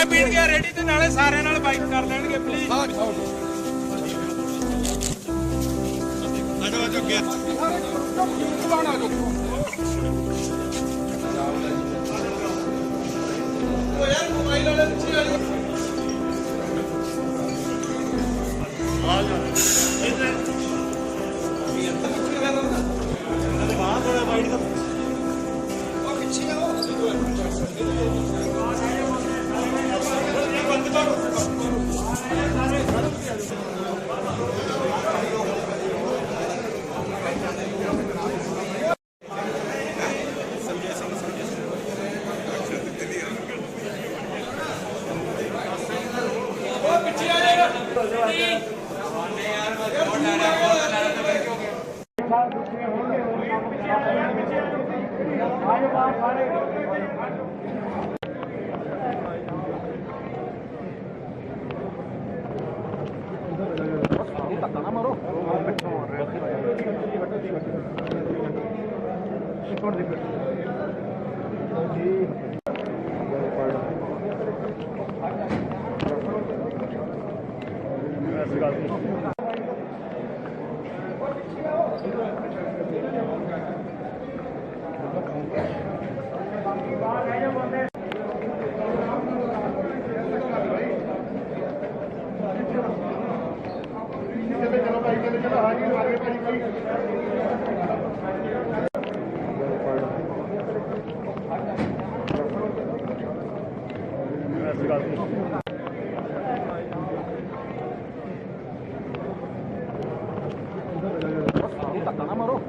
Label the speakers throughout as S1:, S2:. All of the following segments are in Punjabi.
S1: ਪੀਣ ਗਿਆ ਰੈਡੀ ਤੇ ਨਾਲੇ ਸਾਰਿਆਂ ਨਾਲ ਬਾਈਕ ਕਰ ਲੈਣਗੇ ਪਲੀਜ਼। ਆਜੋ ਆਜੋ ਗਿਆ ਉਹ ਯਾਰ ਮੋਬਾਈਲ ਵਾਲੇ ਪਿੱਛੇ ਆ ਜਾਓ। ਆ ਜਾ ਇਹਦੇ ਬਾਹਰ ਥੋੜਾ ਵਾਈਡ ਦਾ ਉਹ ਪਿੱਛੇ ਆਓ।
S2: ਧੱਕਾ ਨਾ ਮਾਰੋ ਧੱਕਾ ਨਾ ਮਾਰੋ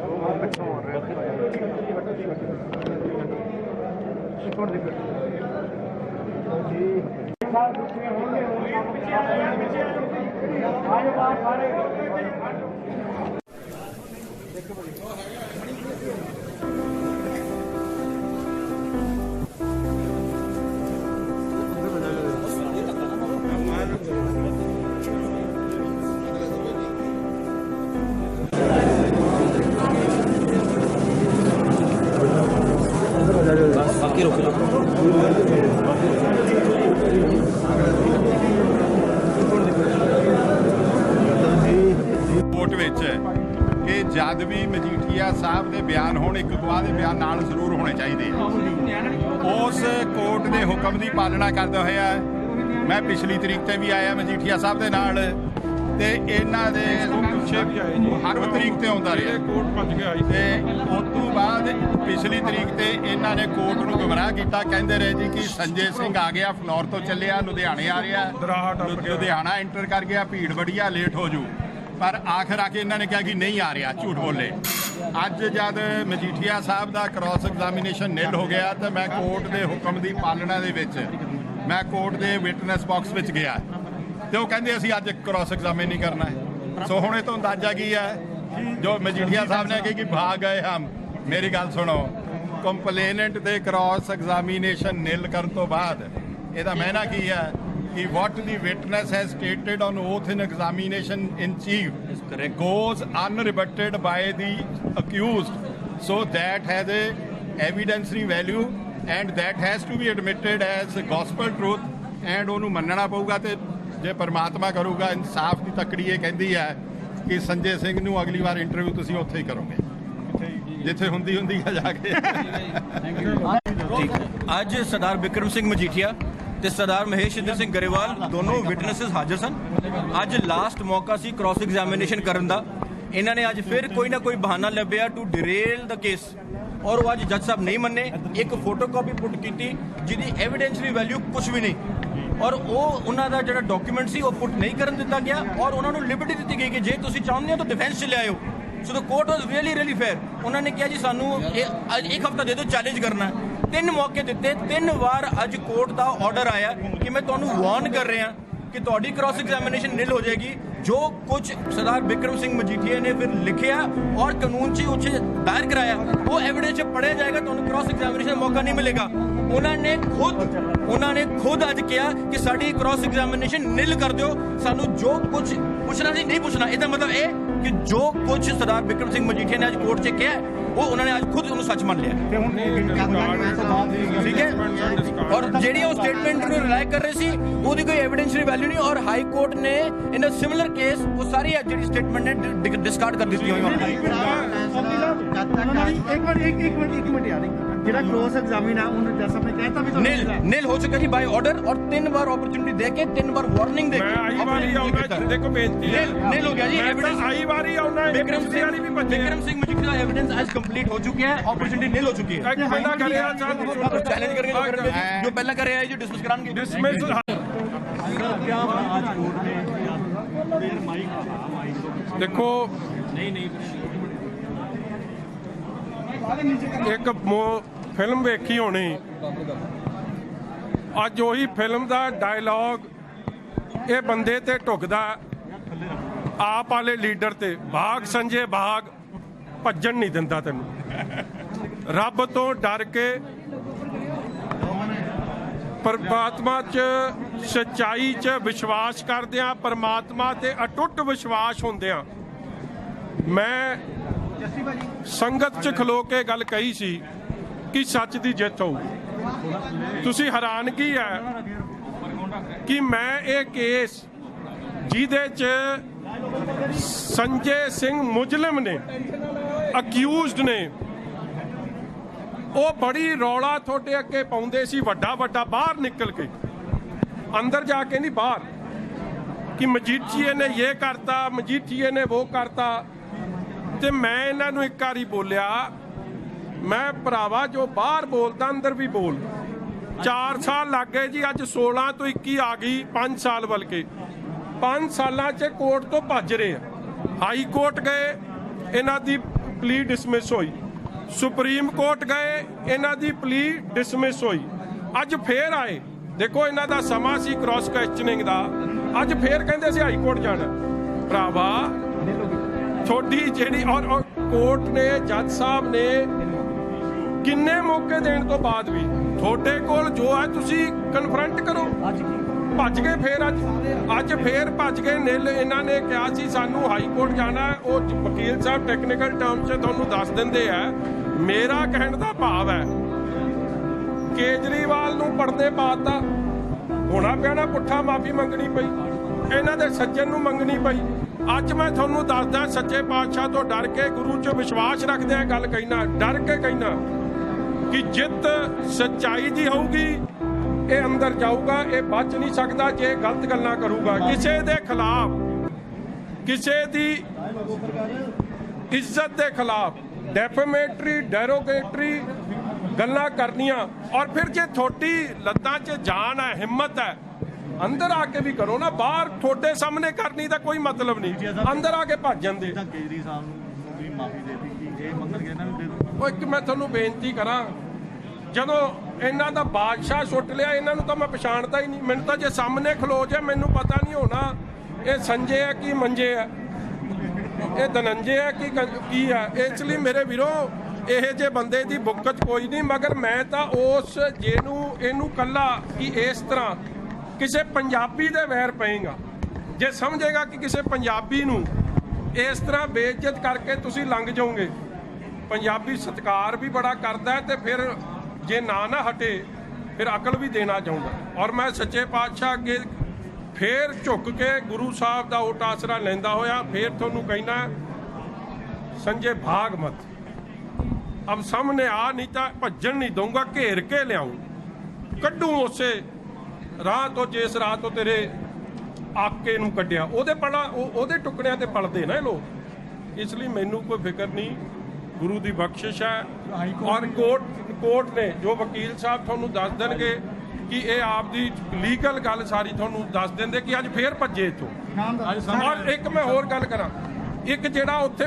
S3: ਕੋਰਟ ਵਿੱਚ ਕਿ ਜਦ ਵੀ ਮਜੀਠੀਆ ਸਾਹਿਬ ਦੇ ਬਿਆਨ ਹੋਣ ਇੱਕ ਗਵਾਹ ਦੇ ਬਿਆਨ ਨਾਲ ਜ਼ਰੂਰ ਹੋਣੇ ਚਾਹੀਦੇ ਆ। ਉਸ ਕੋਰਟ ਦੇ ਹੁਕਮ ਦੀ ਪਾਲਣਾ ਕਰਦਾ ਹੋਇਆ ਮੈਂ ਪਿਛਲੀ ਤਰੀਕ ਤੇ ਵੀ ਆਇਆ ਮਜੀਠੀਆ ਸਾਹਿਬ ਦੇ ਨਾਲ ਤੇ ਇਹਨਾਂ ਦੇ ਪਿੱਛੇ ਵੀ ਆਏ ਜੀ, ਹਰ ਤਰੀਕ ਤੇ ਆਉਂਦਾ ਰਿਹਾ ਕੋਰਟ ਭੱਜ ਗਿਆ ਤੇ ਉਸ ਤੋਂ ਬਾਅਦ ਪਿਛਲੀ ਤਰੀਕ ਤੇ ਇਹਨਾਂ ਨੇ ਕੋਰਟ ਨੂੰ ਗੁੰਮਰਾਹ ਕੀਤਾ। ਕਹਿੰਦੇ ਰਹੇ ਜੀ ਕਿ ਸੰਜੇ ਸਿੰਘ ਆ ਗਿਆ, ਫਲੋਰ ਤੋਂ ਚੱਲਿਆ, ਲੁਧਿਆਣੇ ਆ ਰਿਹਾ, ਲੁਧਿਆਣਾ ਐਂਟਰ ਕਰ ਗਿਆ, ਭੀੜ ਬੜੀ ਆ, ਲੇਟ ਹੋ ਜੂ। ਪਰ ਆਖਰ ਆ ਕੇ ਇਹਨਾਂ ਨੇ ਕਿਹਾ ਕਿ ਨਹੀਂ ਆ ਰਿਹਾ, ਝੂਠ ਬੋਲੇ। ਅੱਜ ਜਦ ਮਜੀਠੀਆ ਸਾਹਿਬ ਦਾ ਕ੍ਰਾਸ ਐਗਜ਼ਾਮੀਨੇਸ਼ਨ ਨਿਲ ਹੋ ਗਿਆ ਤਾਂ ਮੈਂ ਕੋਰਟ ਦੇ ਹੁਕਮ ਦੀ ਪਾਲਣਾ ਦੇ ਵਿੱਚ ਮੈਂ ਕੋਰਟ ਦੇ ਵਿਟਨੈਸ ਬਾਕਸ ਵਿੱਚ ਗਿਆ ਤੇ ਉਹ ਕਹਿੰਦੇ ਅਸੀਂ ਅੱਜ ਕ੍ਰਾਸ ਐਗਜ਼ਾਮਿਨ ਨਹੀਂ ਕਰਨਾ ਹੈ। ਸੋ ਹੁਣ ਇਹ ਤੋਂ ਅੰਦਾਜ਼ਾ ਕੀ ਹੈ ਜੋ ਮਜੀਠੀਆ ਸਾਹਿਬ ਨੇ ਕਿਹਾ ਕਿ ਭਾਗ ਗਏ ਹਮ। ਮੇਰੀ ਗੱਲ ਸੁਣੋ, ਕੰਪਲੇਨੈਂਟ ਦੇ ਕ੍ਰਾਸ ਐਗਜ਼ਾਮੀਨੇਸ਼ਨ ਨਿਲ ਕਰਨ ਤੋਂ ਬਾਅਦ ਇਹਦਾ ਮਹਿਨਾ ਕੀ ਹੈ ਕਿ what the witness has stated on oath in examination in chief goes unrebutted by the accused, so that has a evidentiary value and that has to be admitted as gospel truth and ਉਹਨੂੰ ਮੰਨਣਾ ਪਊਗਾ। ਤੇ ਜੇ ਪਰਮਾਤਮਾ ਕਰੂਗਾ ਇਨਸਾਫ ਦੀ ਤਕੜੀ ਇਹ ਕਹਿੰਦੀ ਹੈ ਕਿ ਸੰਜੇ ਸਿੰਘ ਨੂੰ ਅਗਲੀ ਵਾਰ ਇੰਟਰਵਿਊ ਤੁਸੀਂ ਉੱਥੇ ਹੀ ਕਰੋਗੇ ਜਿੱਥੇ ਹੁੰਦੀ ਹੈ ਜਾ ਕੇ।
S4: ਅੱਜ ਸਰਦਾਰ ਬਿਕਰਮ ਸਿੰਘ ਮਜੀਠੀਆ ਤੇ ਸਰਦਾਰ ਮਹੇਸ਼ਿੰਦਰ ਸਿੰਘ ਗਰੇਵਾਲ ਦੋਨੋਂ ਵਿਟਨੈਸਸ ਹਾਜ਼ਰ ਸਨ। ਅੱਜ ਲਾਸਟ ਮੌਕਾ ਸੀ ਕ੍ਰਾਸ ਐਗਜ਼ਾਮੀਨੇਸ਼ਨ ਕਰਨ ਦਾ। ਇਹਨਾਂ ਨੇ ਅੱਜ ਫਿਰ ਕੋਈ ਨਾ ਕੋਈ ਬਹਾਨਾ ਲੱਭਿਆ ਟੂ ਡਿਰੇਲ ਦਾ ਕੇਸ ਔਰ ਉਹ ਅੱਜ ਜੱਜ ਸਾਹਿਬ ਨਹੀਂ ਮੰਨੇ। ਇੱਕ ਫੋਟੋਕਾਪੀ ਪੁੱਟ ਕੀਤੀ ਜਿਹਦੀ ਐਵੀਡੈਂਸ਼ਰੀ ਵੈਲਿਊ ਕੁਝ ਵੀ ਨਹੀਂ ਔਰ ਉਹ ਉਹਨਾਂ ਦਾ ਜਿਹੜਾ ਡਾਕੂਮੈਂਟ ਸੀ ਉਹ ਪੁੱਟ ਨਹੀਂ ਕਰਨ ਦਿੱਤਾ ਗਿਆ ਔਰ ਉਹਨਾਂ ਨੂੰ ਲਿਬਰਟੀ ਦਿੱਤੀ ਗਈ ਕਿ ਜੇ ਤੁਸੀਂ ਚਾਹੁੰਦੇ ਹੋ ਤਾਂ ਡਿਫੈਂਸ 'ਚ ਲਿਆਇਓ। So the court was really fair. ਉਹਨਾਂ ਨੇ ਕਿਹਾ ਜੀ ਸਾਨੂੰ ਇੱਕ ਹਫ਼ਤਾ ਦੇ ਦਿਓ ਚੈਲੰਜ ਕਰਨਾ। 3 ਮੌਕੇ ਦਿੱਤੇ, 3 ਵਾਰ ਅੱਜ ਕੋਰਟ ਦਾ ਆਰਡਰ ਆਇਆ ਕਿ ਮੈਂ ਤੁਹਾਨੂੰ ਵਾਰਨ ਕਰ ਰਿਹਾ ਕਿ ਤੁਹਾਡੀ ਕ੍ਰਾਸ ਐਗਜ਼ਾਮੀਨੇਸ਼ਨ ਨਿਲ ਹੋ ਜਾਏਗੀ। ਜੋ ਕੁਝ ਸਰਦਾਰ ਬਿਕਰਮ ਸਿੰਘ ਮਜੀਠੀਆ ਨੇ ਫਿਰ ਲਿਖਿਆ ਔਰ ਕਾਨੂੰਨ 'ਚ ਉੱਚ ਦਾਇਰ ਕਰਾਇਆ ਉਹ ਐਵੀਡੈਂਸ 'ਚ ਪੜ੍ਹਿਆ ਜਾਏਗਾ, ਤੁਹਾਨੂੰ ਕ੍ਰਾਸ ਐਗਜ਼ਾਮੀਨੇਸ਼ਨ ਮੌਕਾ ਨਹੀਂ ਮਿਲੇਗਾ। ਉਹਨਾਂ ਨੇ ਖੁਦ ਅੱਜ ਕਿਹਾ ਕਿ ਸਾਡੀ ਕ੍ਰਾਸ ਐਗਜ਼ਾਮੀਨੇਸ਼ਨ ਨਿਲ ਕਰ ਦਿਓ, ਸਾਨੂੰ ਜੋ ਕੁਝ ਪੁੱਛਣਾ ਸੀ ਨਹੀਂ ਪੁੱਛਣਾ। ਇਹਦਾ ਮਤਲਬ ਇਹ ਕਿ ਜੋ ਕੁਝ ਸਰਦਾਰ ਬਿਕਰਮ ਸਿੰਘ ਮਜੀਠੀਆ ਨੇ ਅੱਜ ਕੋਰਟ 'ਚ ਕਿਹਾ ਉਹ ਉਹਨਾਂ ਨੇ ਅੱਜ ਖੁਦ ਉਹਨੂੰ ਸੱਚ ਮੰਨ ਲਿਆ। ਠੀਕ ਹੈ, ਔਰ ਜਿਹੜੀ ਉਹ ਸਟੇਟਮੈਂਟ ਨੂੰ ਰਿਲਾਈ ਕਰ ਰਹੇ ਸੀ ਉਹਦੀ ਕੋਈ ਐਵੀਡੈਂਸ਼ੀਅਲ ਵੈਲਿਊ ਨਹੀਂ, ਔਰ ਹਾਈ ਕੋਰਟ ਨੇ ਇਨ ਅ ਸਿਮਿਲਰ ਕੇਸ ਉਹ ਸਾਰੀ ਜਿਹੜੀ ਸਟੇਟਮੈਂਟ ਨੇ ਡਿਸਕਾਰਡ ਕਰ ਦਿੱਤੀ ਹੋਈ।
S1: ਇੱਕ ਮਿੰਟ ਯਾਰ, ਜਿਹੜਾ ਕ੍ਰੋਸ ਐਗਜ਼ਾਮਿਨ ਆ ਉਹਨੂੰ ਜੱਜ ਸਾਹਿਬ ਨੇ ਕਹਿਤਾ ਵੀ
S4: ਨੀਲ ਹੋ ਚੁੱਕਾ ਜੀ ਬਾਈ ਆਰਡਰ, ਔਰ 3 ਵਾਰ ਓਪਰਚੁਨਿਟੀ ਦੇ ਕੇ 3 ਵਾਰ ਵਾਰਨਿੰਗ ਦੇ ਕੇ
S5: ਆਈ ਵਾਰੀ ਆਉਣਾ, ਦੇਖੋ ਬੇਨਤੀ ਹੈ
S4: ਨੀਲ ਹੋ ਗਿਆ ਜੀ। ਐਵੀਡੈਂਸ
S5: ਆਈ ਵਾਰੀ ਆਉਣਾ,
S4: बिक्रम सिंह मजीठिया एविडेंस आज कंप्लीट हो चुकी है, अपॉर्चुनिटी नील हो चुकी है। चैलेंज करके जो पहला कर रहे हैं जो डिसमिस कराएंगे
S5: देखो एक फिल्म वेखी होनी, अज ਉਹੀ फिल्म ਦਾ डायलॉग ਇਹ ਬੰਦੇ ਤੇ ਢੁਕਦਾ ਆਪ ਵਾਲੇ ਲੀਡਰ ਤੇ, ਭਾਗ ਸੰਜੇ ਭਾਗ, ਭੱਜਣ ਨਹੀਂ ਦਿੰਦਾ ਤੈਨੂੰ। ਰੱਬ ਤੋਂ ਡਰ ਕੇ ਪਰਮਾਤਮਾ 'ਚ ਸੱਚਾਈ 'ਚ ਵਿਸ਼ਵਾਸ ਕਰਦਿਆਂ, ਪਰਮਾਤਮਾ ਤੇ ਅਟੁੱਟ ਵਿਸ਼ਵਾਸ ਹੁੰਦਿਆਂ ਮੈਂ ਸੰਗਤ 'ਚ ਖਲੋ ਕੇ ਗੱਲ ਕਹੀ ਸੀ ਕਿ ਸੱਚ ਦੀ ਜਿੱਤ ਹੋਊ। ਤੁਸੀਂ ਹੈਰਾਨਗੀ ਹੈ ਕਿ ਮੈਂ ਇਹ ਕੇਸ ਜਿਹਦੇ 'ਚ ਸੰਜੇ ਸਿੰਘ ਮੁਜਲਮ ਨੇ, ਅਕਿਊਜ਼ਡ ਨੇ, ਉਹ ਬੜੀ ਰੌਲਾ ਤੁਹਾਡੇ ਅੱਗੇ ਪਾਉਂਦੇ ਸੀ ਵੱਡਾ ਵੱਡਾ ਬਾਹਰ ਨਿਕਲ ਕੇ, ਅੰਦਰ ਜਾ ਕੇ ਨਹੀਂ ਬਾਹਰ, ਕਿ ਮਜੀਠੀਏ ਨੇ ਇਹ ਕਰਤਾ, ਮਜੀਠੀਏ ਨੇ ਉਹ ਕਰਤਾ। ਤੇ ਮੈਂ ਇਹਨਾਂ ਨੂੰ ਇੱਕ ਵਾਰੀ ਬੋਲਿਆ, ਮੈਂ ਭਰਾਵਾ ਜੋ ਬਾਹਰ ਬੋਲਦਾ ਅੰਦਰ ਵੀ ਬੋਲ। 4 ਸਾਲ ਲੱਗ ਗਏ ਜੀ, ਅੱਜ 16 ਤੋਂ 21 ਆ ਗਈ, 5 ਸਾਲ ਬਲਕਿ 5 ਸਾਲਾਂ 'ਚ ਕੋਰਟ ਤੋਂ ਭੱਜ ਰਹੇ ਆ। ਹਾਈ ਕੋਰਟ ਗਏ, ਇਹਨਾਂ ਦੀ ਪਲੀ ਡਿਸਮਿਸ ਹੋਈ, ਸੁਪਰੀਮ ਕੋਰਟ ਗਏ, ਇਹਨਾਂ ਦੀ ਪਲੀ ਡਿਸਮਿਸ ਹੋਈ, ਅੱਜ ਫੇਰ ਆਏ। ਦੇਖੋ ਇਹਨਾਂ ਦਾ ਸਮਾਂ ਸੀ ਕ੍ਰਾਸ ਕੁਐਸਚਨਿੰਗ ਦਾ, ਅੱਜ ਫੇਰ ਕਹਿੰਦੇ ਸੀ ਹਾਈ ਕੋਰਟ ਜਾਣਾ। ਭਰਾਵਾ ਤੁਹਾਡੀ ਜਿਹੜੀ ਔਰ ਕੋਰਟ ਨੇ, ਜੱਜ ਸਾਹਿਬ ਨੇ ਕਿੰਨੇ ਮੌਕੇ ਦੇਣ ਤੋਂ ਬਾਅਦ ਵੀ ਤੁਹਾਡੇ ਕੋਲ ਜੋ ਹੈ ਤੁਸੀਂ ਕਨਫਰੰਟ ਕਰੋ। ਭੱਜ ਗਏ ਫੇਰ, ਅੱਜ ਫੇਰ ਭੱਜ ਗਏ। ਨਿਲ ਇਹਨਾਂ ਨੇ ਕਿਹਾ ਸੀ ਸਾਨੂੰ ਹਾਈ ਕੋਰਟ ਜਾਣਾ, ਉਹ ਵਕੀਲ ਸਾਹਿਬ ਟੈਕਨੀਕਲ ਟਰਮ 'ਚ ਤੁਹਾਨੂੰ ਦੱਸ ਦਿੰਦੇ ਆ। ਮੇਰਾ ਕਹਿਣ ਦਾ ਭਾਵ ਹੈ ਕੇਜਰੀਵਾਲ ਨੂੰ ਪਰਦੇ ਪਾਤਾ, ਹੋਣਾ ਪਿਆ ਨਾ ਪੁੱਠਾ ਮਾਫੀ ਮੰਗਣੀ ਪਈ, ਇਹਨਾਂ ਦੇ ਸੱਜਣ ਨੂੰ ਮੰਗਣੀ ਪਈ। ਅੱਜ ਮੈਂ ਤੁਹਾਨੂੰ ਦੱਸਦਾ ਸੱਚੇ ਪਾਤਸ਼ਾਹ ਤੋਂ ਡਰ ਕੇ, ਗੁਰੂ 'ਚ ਵਿਸ਼ਵਾਸ ਰੱਖਦੇ ਆ ਗੱਲ ਕਹਿਣਾ, ਡਰ ਕੇ ਕਹਿਣਾ ਕਿ ਜਿੱਤ ਸੱਚਾਈ ਦੀ ਹੋਊਗੀ। ਇਹ ਅੰਦਰ ਜਾਊਗਾ, ਇਹ ਬਚ ਨਹੀਂ ਸਕਦਾ ਜੇ ਗਲਤ ਗੱਲਾਂ ਕਰੂਗਾ। ਕਿਸੇ ਦੇ ਖਿਲਾਫ, ਕਿਸੇ ਦੀ ਇੱਜ਼ਤ ਦੇ ਖਿਲਾਫ ਡੈਫੇਮੇਟਰੀ, ਡੈਰੋਗੇਟਰੀ ਗੱਲਾਂ ਕਰਨੀਆਂ, ਔਰ ਫਿਰ ਜੇ ਤੁਹਾਡੀ ਲੱਤਾਂ 'ਚ ਜਾਨ ਹੈ, ਹਿੰਮਤ ਹੈ, ਅੰਦਰ ਆ ਕੇ ਵੀ ਕਰੋ ਨਾ। ਬਾਹਰ ਤੁਹਾਡੇ ਸਾਹਮਣੇ ਕਰਨੀ ਦਾ ਕੋਈ ਮਤਲਬ ਨਹੀਂ, ਅੰਦਰ ਆ ਕੇ ਭੱਜ ਜਾਂਦੇ।
S1: ਕੇਜਰੀ ਸਾਹਿਬ ਨੂੰ ਵੀ ਮਾਫੀ ਦੇ ਦਿੱਤੀ, ਇਹ ਮੰਗਣਗੇ ਇਹਨਾਂ ਨੂੰ ਦੇ ਦਿਓ।
S5: ਉਹ ਇੱਕ ਮੈਂ ਤੁਹਾਨੂੰ ਬੇਨਤੀ ਕਰਾਂ, ਜਦੋਂ ਇਹਨਾਂ ਦਾ ਬਾਦਸ਼ਾਹ ਸੁੱਟ ਲਿਆ, ਇਹਨਾਂ ਨੂੰ ਤਾਂ ਮੈਂ ਪਛਾਣਦਾ ਹੀ ਨਹੀਂ। ਮੈਨੂੰ ਤਾਂ ਜੇ ਸਾਹਮਣੇ ਖਲੋ ਜਾ ਮੈਨੂੰ ਪਤਾ ਨਹੀਂ ਹੋਣਾ ਇਹ ਸੰਜੇ ਹੈ ਕਿ ਮੰਜੇ ਹੈ, ਇਹ ਧਨੰਜੇ ਹੈ ਕਿ ਕੀ ਹੈ। ਇਸ ਲਈ ਮੇਰੇ ਵੀਰੋ ਇਹ ਜੇ ਬੰਦੇ ਦੀ ਬੁੱਕਤ ਕੋਈ ਨਹੀਂ, ਮਗਰ ਮੈਂ ਤਾਂ ਉਸ ਜਿਹਨੂੰ ਇਹਨੂੰ ਕੱਲਾ ਕਿ ਇਸ ਤਰ੍ਹਾਂ ਕਿਸੇ ਪੰਜਾਬੀ ਦੇ ਵੈਰ ਪਏਗਾ, ਜੇ ਸਮਝੇਗਾ ਕਿ ਕਿਸੇ ਪੰਜਾਬੀ ਨੂੰ ਇਸ ਤਰ੍ਹਾਂ ਬੇਇੱਜ਼ਤ ਕਰਕੇ ਤੁਸੀਂ ਲੰਘ ਜਾਓਗੇ। ਪੰਜਾਬੀ ਸਤਿਕਾਰ ਵੀ ਬੜਾ ਕਰਦਾ ਹੈ, ਤੇ ਫਿਰ ਜੇ ਨਾ ਹਟੇ ਫਿਰ ਅਕਲ ਵੀ ਦੇਣਾ ਚਾਹੁੰਦਾ। ਔਰ ਮੈਂ ਸੱਚੇ ਪਾਤਸ਼ਾਹ ਅੱਗੇ ਫੇਰ ਝੁੱਕ ਕੇ ਗੁਰੂ ਸਾਹਿਬ ਦਾ ਓਟ ਆਸਰਾ ਲੈਂਦਾ ਹੋਇਆ ਫੇਰ ਤੁਹਾਨੂੰ ਕਹਿਣਾ, ਸੰਜੇ ਭਾਗ ਮਤ, ਅਬ ਸਾਹਮਣੇ ਆ, ਨਹੀਂ ਤਾਂ ਭੱਜਣ ਨਹੀਂ ਦਊਂਗਾ, ਘੇਰ ਕੇ ਲਿਆਉਂ, ਕੱਢੂ ਉਸੇ ਰਾਹ ਤੋਂ ਜਿਸ ਰਾਹ ਤੋਂ ਤੇਰੇ ਆਕੇ ਨੂੰ ਕੱਢਿਆ। ਉਹਦੇ ਟੁਕੜਿਆਂ ਤੇ ਪਲਦੇ ਨਾ ਇਹ ਲੋਕ। ਇਸ ਲਈ ਮੈਨੂੰ ਕੋਈ ਫਿਕਰ ਨਹੀਂ, ਗੁਰੂ ਦੀ ਬਖਸ਼ਿਸ਼ ਹੈ। ਔਰ ਕੋਰਟ ਨੇ ਜੋ ਵਕੀਲ ਸਾਹਿਬ ਤੁਹਾਨੂੰ ਦੱਸ ਦੇਣਗੇ ਕਿ ਇਹ ਆਪਦੀ ਲੀਗਲ ਗੱਲ ਸਾਰੀ ਤੁਹਾਨੂੰ ਦੱਸ ਦਿੰਦੇ ਕਿ ਅੱਜ ਫੇਰ ਭੱਜੇ ਇੱਥੋਂ। ਔਰ ਇੱਕ ਮੈਂ ਹੋਰ ਗੱਲ ਕਰਾਂ, ਇੱਕ ਜਿਹੜਾ ਉੱਥੇ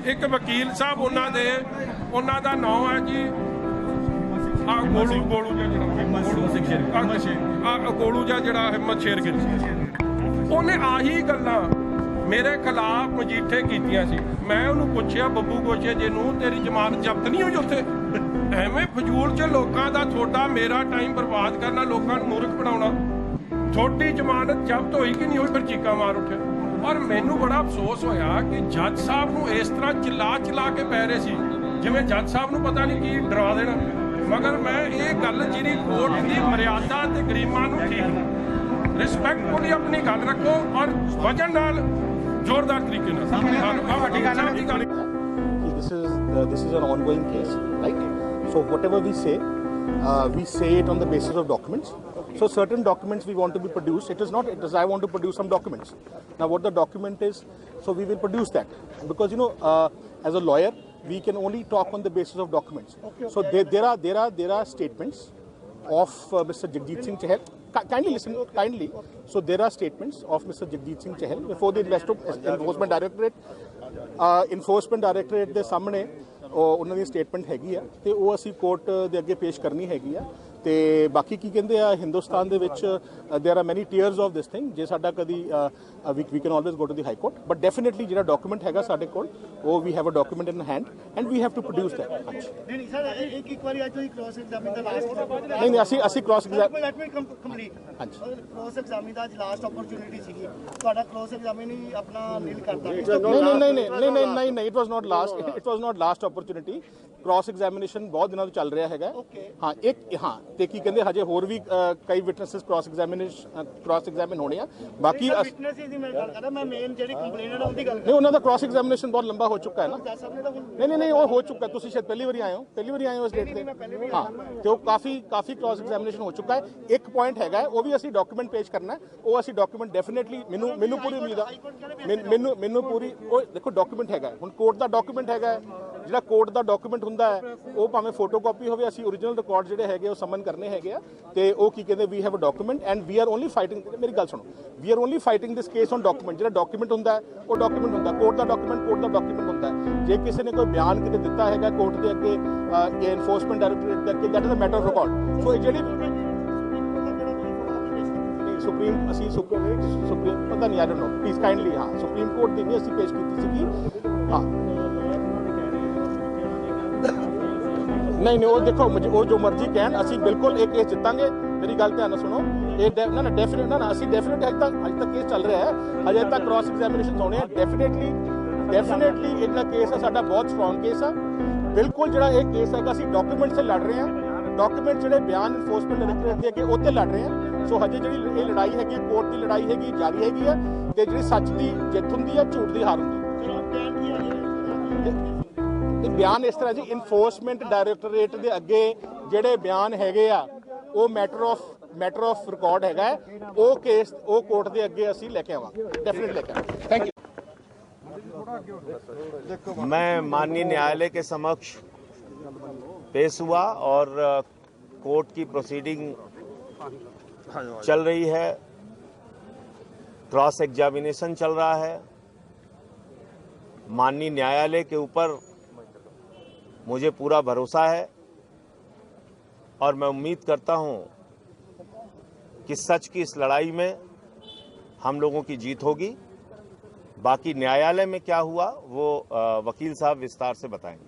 S5: ਇੱਕ ਵਕੀਲ ਸਾਹਿਬ ਉਹਨਾਂ ਦਾ ਨਾਮ ਹੈ ਜੀ ਗੋਲੂ ਜਿਹੜਾ ਹਿੰਮਤ ਸ਼ੇਰਗਿੱਲ, ਉਹਨੇ ਆਹੀ ਗੱਲਾਂ ਮੇਰੇ ਖਿਲਾਫ ਮਜੀਠੇ ਕੀਤੀਆਂ ਸੀ। ਮੈਂ ਉਹਨੂੰ ਪੁੱਛਿਆ, ਬੱਬੂ ਗੋਸ਼ੇ ਜੀ ਨੂੰ ਤੇਰੀ ਜ਼ਮਾਨਤ ਜ਼ਬਤ ਨਹੀਂ ਹੋਈ ਉੱਥੇ? ਐਵੇਂ ਫਜ਼ੂਲ 'ਚ ਲੋਕਾਂ ਦਾ, ਤੁਹਾਡਾ ਮੇਰਾ ਟਾਈਮ ਬਰਬਾਦ ਕਰਨਾ, ਲੋਕਾਂ ਨੂੰ ਮੂਰਖ ਬਣਾਉਣਾ। ਤੁਹਾਡੀ ਜ਼ਮਾਨਤ ਜ਼ਬਤ ਹੋਈ ਕਿ ਨਹੀਂ ਹੋਈ? ਫਿਰ ਚੀਕਾਂ ਮਾਰ ਉੱਠਿਆ। ਔਰ ਮੈਨੂੰ ਬੜਾ ਅਫਸੋਸ ਹੋਇਆ ਕਿ ਜੱਜ ਸਾਹਿਬ ਨੂੰ ਇਸ ਤਰ੍ਹਾਂ ਚਿਲਾ ਕੇ ਪੈ ਰਹੇ ਸੀ ਜਿਵੇਂ ਜੱਜ ਸਾਹਿਬ ਨੂੰ ਪਤਾ ਨਹੀਂ ਕੀ ਡਰਾ ਦੇਣਾ। ਮਗਰ ਮੈਂ ਇਹ ਗੱਲ ਜਿਹੜੀ ਕੋਰਟ ਦੀ ਮਰਿਆਦਾ ਤੇ ਗਰੀਮਾ ਨੂੰ ਠੀਕ ਰਿਸਪੈਕਟਫੁਲੀ ਆਪਣੀ ਗੱਲ ਰੱਖੋ ਔਰ ਵਜਨ ਨਾਲ ਜ਼ੋਰਦਾਰ ਤਰੀਕੇ ਨਾਲ ਵੱਡੀ ਗੱਲ ਦੀ ਗੱਲ
S2: This is an ongoing case, right? So whatever we say it on the basis of documents. So certain documents we want to be produced. It is not it is I want to produce some documents. Now what the document is, so we will produce that because as a lawyer we can only talk on the basis of documents. So there are statements of Mr. Jagdeep Singh Chahal. Kindly listen, kindly. So there are statements of Mr. Jagdeep Singh Chahal before the Enforcement Directorate. Enforcement Directorate ਦੇ ਸਾਹਮਣੇ ਉਹਨਾਂ ਦੀ ਸਟੇਟਮੈਂਟ ਹੈਗੀ ਆ ਤੇ ਉਹ ਅਸੀਂ ਕੋਰਟ ਦੇ ਅੱਗੇ ਪੇਸ਼ ਕਰਨੀ ਹੈਗੀ ਆ। ਤੇ ਬਾਕੀ ਕੀ ਕਹਿੰਦੇ ਆ ਹਿੰਦੁਸਤਾਨ ਦੇ ਵਿੱਚ ਦੇਰ ਆਰ ਮੈਨੀ ਟੀਅਰਸ ਆਫ ਦਿਸ ਥਿੰਗ। ਜੇ ਸਾਡਾ ਕਦੀ ਵੀ can always go to the high court but definitely ਜਿਹੜਾ ਡਾਕੂਮੈਂਟ ਹੈਗਾ ਸਾਡੇ ਕੋਲ ਉਹ we have a document in hand and we have to produce that.
S1: ਨਹੀਂ ਸਰ ਇੱਕ ਵਾਰੀ ਅੱਜ ਤੁਸੀਂ ਕ੍ਰਾਸ ਐਗਜ਼ਾਮਿਨ ਦਾ ਲਾਸਟ
S2: ਨਹੀਂ ਅਸੀਂ ਕ੍ਰਾਸ
S1: ਕੰਪਲੀਟ ਹਾਂਜੀ ਕ੍ਰਾਸ ਐਗਜ਼ਾਮਿਨ ਦਾ ਅੱਜ ਲਾਸਟ ਓਪਰਚੁਨਿਟੀ ਸੀਗੀ ਤੁਹਾਡਾ ਕ੍ਰਾਸ ਐਗਜ਼ਾਮਿਨ ਹੀ ਆਪਣਾ ਨੀਲ ਕਰਦਾ
S2: ਨਹੀਂ it was not last opportunity. Cross examination ਬਹੁਤ ਦਿਨਾਂ ਤੋਂ ਚੱਲ ਰਿਹਾ ਹੈਗਾ। ਹਾਂ ਤੇ ਕੀ ਕਹਿੰਦੇ ਹਜੇ ਹੋਰ ਵੀ ਕਈ ਵਿਟਨੈਸਸ ਕ੍ਰਾਸ ਐਗਜ਼ਾਮਿਨ ਹੋਣੇ ਆ। ਬਾਕੀ
S1: ਵਿਟਨੈਸਸ ਦੀ ਮੈਂ ਗੱਲ ਕਰਦਾ ਮੈਂ ਮੇਨ ਜਿਹੜੀ ਕੰਪਲੇਨਰ ਉਹਦੀ ਗੱਲ
S2: ਨਹੀਂ ਉਹਨਾਂ ਦਾ ਕ੍ਰਾਸ ਐਗਜ਼ਾਮੀਨੇਸ਼ਨ ਬਹੁਤ ਲੰਬਾ ਹੋ ਚੁੱਕਾ ਹੈ ਨਾ। ਨਹੀਂ ਉਹ ਹੋ ਚੁੱਕਾ। ਤੁਸੀਂ ਸ਼ਾਇਦ ਪਹਿਲੀ ਵਾਰੀ ਆਏ ਹੋ ਇਸ ਡੇਟ ਤੇ। ਹਾਂ ਤੇ ਉਹ ਕਾਫੀ ਕ੍ਰਾਸ ਐਗਜ਼ਾਮੀਨੇਸ਼ਨ ਹੋ ਚੁੱਕਾ ਹੈ। ਇੱਕ ਪੁਆਇੰਟ ਹੈਗਾ ਉਹ ਵੀ ਅਸੀਂ ਡਾਕੂਮੈਂਟ ਪੇਸ਼ ਕਰਨਾ ਹੈ। ਉਹ ਅਸੀਂ ਡਾਕੂਮੈਂਟ ਡੈਫੀਨਿਟਲੀ ਮੈਨੂੰ ਪੂਰੀ ਉਮੀਦ ਆ ਮੈਨੂੰ ਪੂਰੀ ਉਹ ਦੇਖੋ ਡਾਕੂਮੈਂਟ ਹੈਗਾ ਹੁਣ ਕੋਰਟ ਦਾ ਡਾਕੂਮੈਂਟ ਹੈਗਾ। ਜਿਹੜਾ ਕੋਰਟ ਦਾ ਡਾਕੂਮੈਂਟ ਹੁੰਦਾ ਹੈ ਉਹ ਭਾਵੇਂ ਫੋਟੋਕਾਪੀ ਹੋਵੇ ਅਸੀਂ ਓਰੀਜਨਲ ਰਿਕਾਰਡ ਜਿਹੜੇ ਹੈਗੇ ਉਹ ਸਮਨ ਕਰਨੇ ਹੈਗੇ ਆ। ਤੇ ਉਹ ਕੀ ਕਹਿੰਦੇ we have a document and we are only fighting ਮੇਰੀ ਗੱਲ ਸੁਣੋ we are only fighting this case on document. ਜਿਹੜਾ ਡਾਕੂਮੈਂਟ ਹੁੰਦਾ ਹੈ ਉਹ ਡਾਕੂਮੈਂਟ ਹੁੰਦਾ ਕੋਰਟ ਦਾ ਡਾਕੂਮੈਂਟ ਹੁੰਦਾ ਹੈ। ਜੇ ਕਿਸੇ ਨੇ ਕੋਈ ਬਿਆਨ ਕਿਤੇ ਦਿੱਤਾ ਹੈਗਾ ਕੋਰਟ ਦੇ ਅੱਗੇ ਜਾਂ ਐਨਫੋਰਸਮੈਂਟ ਡਾਇਰੈਕਟੋਰੇਟ ਦੇ ਅੱਗੇ that is a matter of record. So ਇਹ ਜਿਹੜੀ ਸੁਪਰੀਮ ਪਤਾ ਨਹੀਂ I don't know please kindly ਹਾਂ ਸੁਪਰੀਮ ਕੋਰਟ ਦੀ ਨਹੀਂ ਅਸੀਂ ਪੇਸ਼ ਕੀਤੀ ਸੀਗੀ। ਹਾਂ ਨਹੀਂ ਉਹ ਦੇਖੋ ਉਹ ਜੋ ਮਰਜ਼ੀ ਕਹਿਣ ਅਸੀਂ ਬਿਲਕੁਲ ਇਹ ਕੇਸ ਜਿੱਤਾਂਗੇ। ਮੇਰੀ ਗੱਲ ਧਿਆਨ ਨਾਲ ਸੁਣੋ ਇਹ ਡੈਫੀਨਿਟ ਅਸੀਂ ਡੈਫੀਨਿਟ ਅੱਜ ਤੱਕ ਕੇਸ ਚੱਲ ਰਿਹਾ ਹੈ ਹਜੇ ਤੱਕ ਕ੍ਰਾਸ ਐਗਜ਼ਾਮੀਨੇਸ਼ਨ ਹੋਣੇ ਆ। ਡੈਫੀਨਿਟਲੀ ਇਹਨਾਂ ਕੇਸ ਆ ਸਾਡਾ ਬਹੁਤ ਸਟਰੋਂਗ ਕੇਸ ਆ। ਬਿਲਕੁਲ ਜਿਹੜਾ ਇਹ ਕੇਸ ਹੈਗਾ ਅਸੀਂ ਡਾਕੂਮੈਂਟ ਸੇ ਲੜ ਰਹੇ ਹਾਂ। ਡਾਕੂਮੈਂਟ ਜਿਹੜੇ ਬਿਆਨ ਐਨਫੋਰਸਮੈਂਟ ਡਾਇਰੈਕਟੋਰੇਟ ਦੇ ਅੱਗੇ ਉਹ ਤੇ ਲੜ ਰਹੇ ਹਾਂ। ਸੋ ਹਜੇ ਜਿਹੜੀ ਇਹ ਲੜਾਈ ਹੈਗੀ ਕੋਰਟ ਦੀ ਲੜਾਈ ਹੈਗੀ ਜਾਰੀ ਹੈਗੀ ਆ ਤੇ ਜਿਹੜੀ ਸੱਚ ਦੀ ਜਿੱਤ ਹੁੰਦੀ ਆ ਝੂਠ ਦੀ ਹਾਰ ਹੁੰਦੀ। ਤੇ ਬਿਆਨ ਇਸ ਤਰ੍ਹਾਂ ਜੀ ਇਨਫੋਰਸਮੈਂਟ ਡਾਇਰੈਕਟੋਰੇਟ ਦੇ ਅੱਗੇ ਜਿਹੜੇ ਬਿਆਨ ਹੈਗੇ ਆ ਉਹ ਮੈਟਰ ਆਫ ਰਿਕਾਰਡ ਹੈਗਾ। ਉਹ ਕੇਸ ਉਹ ਕੋਰਟ ਦੇ ਅੱਗੇ ਅਸੀਂ ਲੈ ਕੇ ਆਵਾਂਗੇ ਡੈਫੀਨਿਟਲੀ ਲੈ ਕੇ ਆਵਾਂਗੇ। Thank you.
S6: मैं माननीय न्यायालय के समक्ष पेश हुआ और कोर्ट की प्रोसीडिंग चल रही है। क्रॉस एग्जामिनेशन चल रहा है। माननीय न्यायालय के ऊपर मुझे पूरा भरोसा है और मैं उम्मीद करता हूं कि सच की इस लड़ाई में हम लोगों की जीत होगी। बाकी न्यायालय में क्या हुआ वो वकील साहब विस्तार से बताएंगे।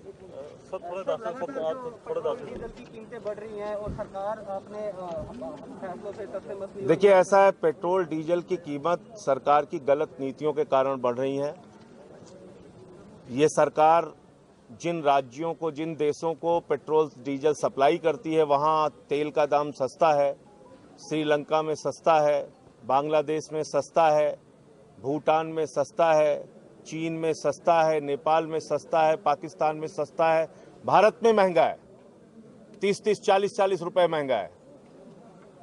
S6: देखिए ऐसा है पेट्रोल डीजल की कीमत सरकार की गलत नीतियों के कारण बढ़ रही है। ये सरकार जिन राज्यों को जिन देशों को पेट्रोल डीजल सप्लाई करती है वहाँ तेल का दाम सस्ता है। श्रीलंका में सस्ता है, बांग्लादेश में सस्ता है, भूटान में सस्ता है, चीन में सस्ता है, नेपाल में सस्ता है, पाकिस्तान में सस्ता है। भारत में महंगा है, 30-30, 40-40 रुपए महंगा है।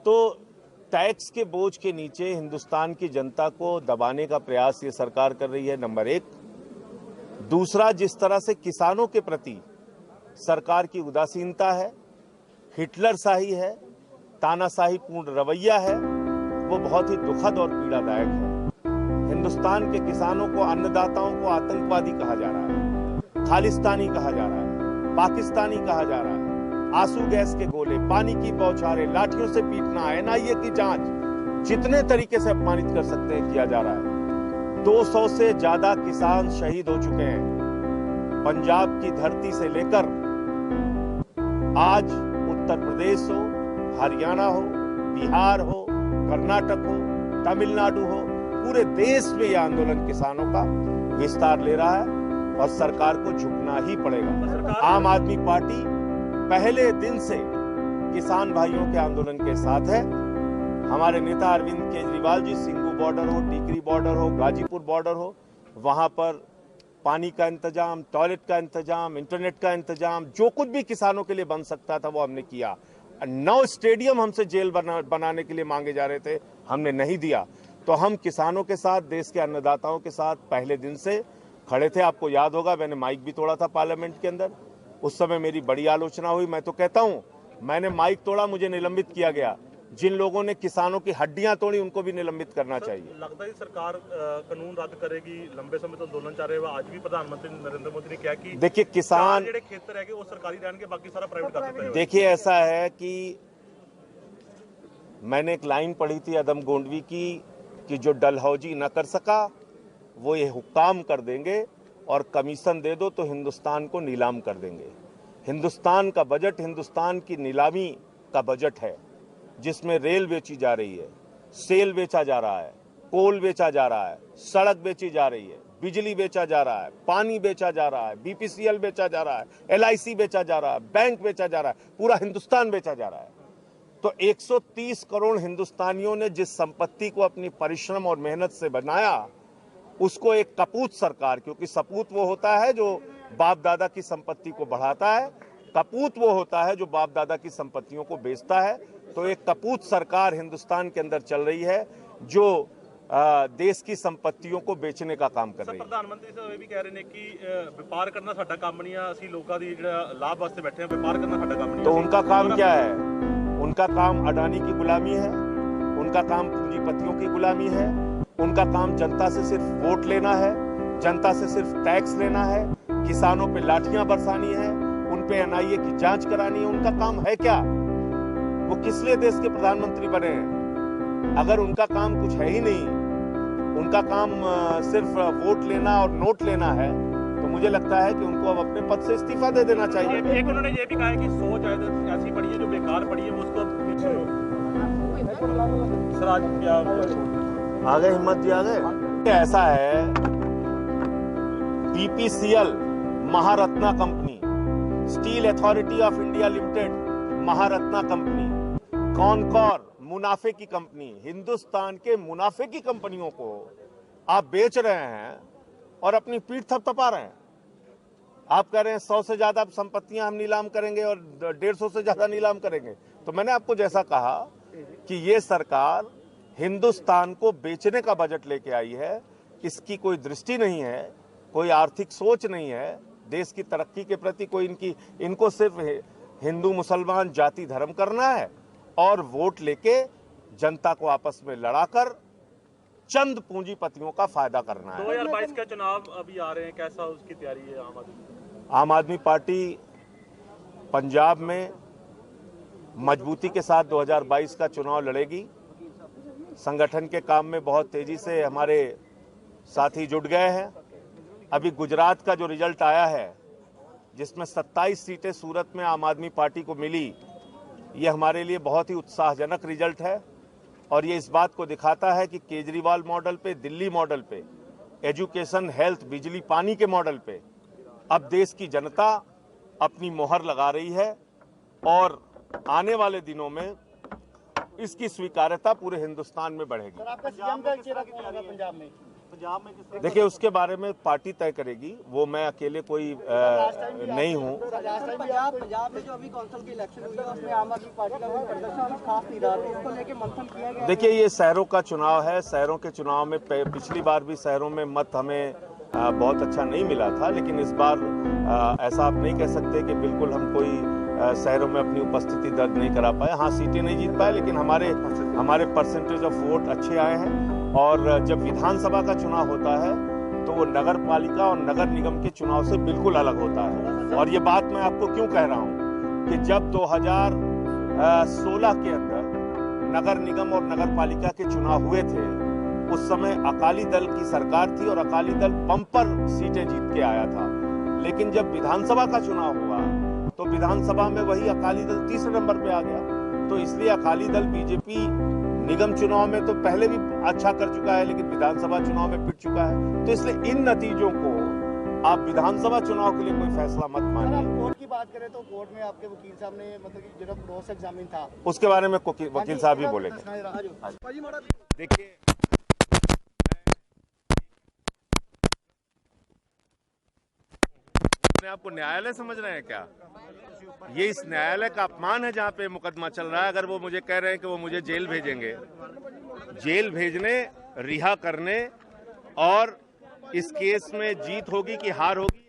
S6: तो टैक्स के बोझ के नीचे हिंदुस्तान की जनता को दबाने का प्रयास ये सरकार कर रही है, नंबर एक। दूसरा, जिस तरह से किसानों के प्रति सरकार की उदासीनता है, हिटलरशाही है, तानाशाही पूर्ण रवैया है, वो बहुत ही दुखद और पीड़ादायक है। हिंदुस्तान के किसानों को, अन्नदाताओं को आतंकवादी कहा जा रहा है, खालिस्तानी कहा जा रहा है, पाकिस्तानी कहा जा रहा है। आंसू गैस के गोले, पानी की बौछारें, लाठियों से पीटना, एनआईए की जांच, जितने तरीके से अपमानित कर सकते हैं किया जा रहा है। 200 से ज्यादा किसान शहीद हो चुके हैं। पंजाब की धरती से लेकर आज उत्तर प्रदेश हो, हरियाणा हो, बिहार हो, कर्नाटक हो, तमिलनाडु हो, पूरे देश में यह आंदोलन किसानों का विस्तार ले रहा है और सरकार को झुकना ही पड़ेगा। आम आदमी पार्टी पहले दिन से किसान भाइयों के आंदोलन के साथ है। हमारे नेता अरविंद केजरीवाल जी सिंगू बॉर्डर हो, टीकरी बॉर्डर हो, गाजीपुर बॉर्डर हो, वहां पर पानी का इंतजाम, टॉयलेट का इंतजाम, इंटरनेट का इंतजाम, जो कुछ भी किसानों के लिए बन सकता था वो हमने किया। 9 स्टेडियम हमसे जेल बनाने के लिए मांगे जा रहे थे, हमने नहीं दिया। तो हम किसानों के साथ, देश के अन्नदाताओं के साथ पहले दिन से खड़े थे। आपको याद होगा मैंने माइक भी तोड़ा था पार्लियामेंट के अंदर, उस समय मेरी बड़ी आलोचना हुई। मैं तो कहता हूं मैंने माइक तोड़ा, मुझे निलंबित किया गया। जिन लोगों ने किसानों की हड्डियां तोड़ी उनको भी निलंबित करना चाहिए।
S7: लगता है सरकार कानून रद्द करेगी, लंबे समय तो अंदोलन चल रहे हो। आज भी प्रधानमंत्री नरेंद्र मोदी ने कहा कि
S6: देखिए किसान
S7: ਜਿਹੜੇ ਖੇਤਰ ਹੈਗੇ ਉਹ ਸਰਕਾਰੀ ਰਹਿਣਗੇ, ਬਾਕੀ ਸਾਰਾ ਪ੍ਰਾइवेट कर सकते हैं।
S6: देखिए ऐसा है कि मैंने एक लाइन पढ़ी थी अदम गोंडवी की कि जो डलहौजी न कर सका वो ये हुक्काम कर देंगे और कमीशन दे दो तो हिंदुस्तान को नीलाम कर देंगे। हिंदुस्तान का बजट हिंदुस्तान की नीलामी का बजट है, जिसमें रेल बेची जा रही है, सेल बेचा जा रहा है, कोल बेचा जा रहा है, सड़क बेची जा रही है, बिजली बेचा जा रहा है, पानी बेचा जा रहा है, बीपीसीएल बेचा जा रहा है, एलआईसी बेचा जा रहा है, बैंक बेचा जा रहा है, पूरा हिंदुस्तान बेचा जा रहा है। तो 130 करोड़ हिंदुस्तानियों ने जिस संपत्ति को अपनी परिश्रम और मेहनत से बनाया, उसको एक कपूत सरकार, क्योंकि सपूत वो होता है जो बाप दादा की संपत्ति को बढ़ाता है, कपूत वो होता है जो बाप दादा की संपत्तियों को बेचता है। तो एक कपूत सरकार हिंदुस्तान के अंदर चल रही है जो देश की संपत्तियों को बेचने का काम कर रही है।
S7: प्रधानमंत्री साहब ये भी कह रहे हैं कि व्यापार करना साडा काम नहीं है, ਅਸੀਂ ਲੋਕਾਂ ਦੀ ਜਿਹੜਾ ਲਾਭ ਵਾਸਤੇ बैठे हैं, व्यापार करना साडा काम नहीं है।
S6: तो उनका काम क्या है? उनका काम अडानी की गुलामी है, उनका काम पूंजीपतियों की गुलामी है, उनका काम जनता से सिर्फ वोट लेना है, जनता से सिर्फ टैक्स लेना है, किसानों पे लाठियां बरसानी है, उन पे एनआईए की जांच करानी है। उनका काम है क्या? वो किस लिए देश के प्रधानमंत्री बने हैं? अगर उनका काम कुछ है ही नहीं, उनका काम सिर्फ वोट लेना और नोट लेना है, तो मुझे लगता है कि उनको अब अपने पद से इस्तीफा दे देना चाहिए।
S7: एक उन्होंने ये भी कहा है कि सोच ऐसी पड़ी है जो बेकार पड़ी है, उसको सर आज क्या
S6: आगे हिम्मत जी आगे। ऐसा है, BPCL Maharatna company, steel authority of India limited Maharatna company, Concor मुनाफे की कंपनी, हिंदुस्तान के मुनाफे की कंपनियों को आप बेच रहे हैं और अपनी पीठ थपथपा रहे हैं। आप कह रहे हैं 100 से ज्यादा संपत्तियां हम नीलाम करेंगे और 150 से ज्यादा नीलाम करेंगे। तो मैंने आपको जैसा कहा कि ये सरकार हिंदुस्तान को बेचने का बजट लेके आई है, इसकी कोई दृष्टि नहीं है, कोई आर्थिक सोच नहीं है, देश की तरक्की के प्रति कोई इनको सिर्फ हिंदू मुसलमान जाति धर्म करना है और वोट लेके जनता को आपस में लड़ाकर चंद पूंजीपतियों का फायदा करना है।
S7: 2022 का चुनाव अभी आ रहे हैं, कैसा उसकी तैयारी है आम आदमी?
S6: आम आदमी पार्टी पंजाब में मजबूती के साथ 2022 का चुनाव लड़ेगी। संगठन के काम में बहुत तेजी से हमारे साथी जुट गए हैं। अभी गुजरात का जो रिजल्ट आया है, जिसमें 27 सीटें सूरत में आम आदमी पार्टी को मिली, ये हमारे लिए बहुत ही उत्साहजनक रिजल्ट है और ये इस बात को दिखाता है कि केजरीवाल मॉडल पे, दिल्ली मॉडल पे, एजुकेशन, हेल्थ, बिजली, पानी के मॉडल पे अब देश की जनता अपनी मोहर लगा रही है और आने वाले दिनों में इसकी स्वीकार्यता पूरे हिंदुस्तान में बढ़ेगी।
S1: सर आपका सीएम का चेहरा कौन होगा पंजाब में?
S6: देखिए उसके बारे में पार्टी तय करेगी, वो मैं अकेले कोई नहीं हूँ।
S1: पंजाब में जो अभी काउंसिल की इलेक्शन हुई है उसमें आम आदमी पार्टी का कोई प्रदर्शन खास नहीं रहा, तो इसको लेके मंथन किया गया।
S6: देखिए ये शहरों का चुनाव है, शहरों के चुनाव में पिछली बार भी शहरों में मत हमें बहुत अच्छा नहीं मिला था, लेकिन इस बार ऐसा आप नहीं कह सकते कि बिल्कुल हम कोई शहरों में अपनी उपस्थिति दर्ज नहीं करा पाए। हाँ, सीटें नहीं जीत पाए, लेकिन हमारे परसेंटेज ऑफ वोट अच्छे आए हैं। और जब विधानसभा का चुनाव होता है तो वो नगर पालिका और नगर निगम के चुनाव से बिल्कुल अलग होता है। और ये बात मैं आपको क्यों कह रहा हूँ कि जब 2016 के अंदर नगर निगम और नगर पालिका के चुनाव हुए थे, उस समय अकाली दल की सरकार थी और अकाली दल बम्पर सीटें जीत के आया था। लेकिन जब विधानसभा का चुनाव हुआ तो विधानसभा में वही अकाली दल तीसरे नंबर पे आ गया। तो इसलिए अकाली दल बीजेपी निगम चुनाव में तो पहले भी अच्छा कर चुका है, लेकिन विधानसभा चुनाव में पिट चुका है। तो इसलिए इन नतीजों को आप विधानसभा चुनाव के लिए कोई फैसला मत
S1: अगर
S6: मानिए।
S1: आप कोर्ट की बात करें तो कोर्ट में आपके वकील साहब ने मतलब कि जो क्रॉस एग्जामिन था
S6: उसके बारे में वकील साहब ही बोलेंगे। देखिए, अपने आपको न्यायालय समझ रहे हैं क्या? ये इस न्यायालय का अपमान है जहां पे मुकदमा चल रहा है। अगर वो मुझे कह रहे हैं कि वो मुझे जेल भेजेंगे, जेल भेजने, रिहा करने और इस केस में जीत होगी कि हार होगी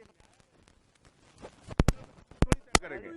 S6: करेंगे।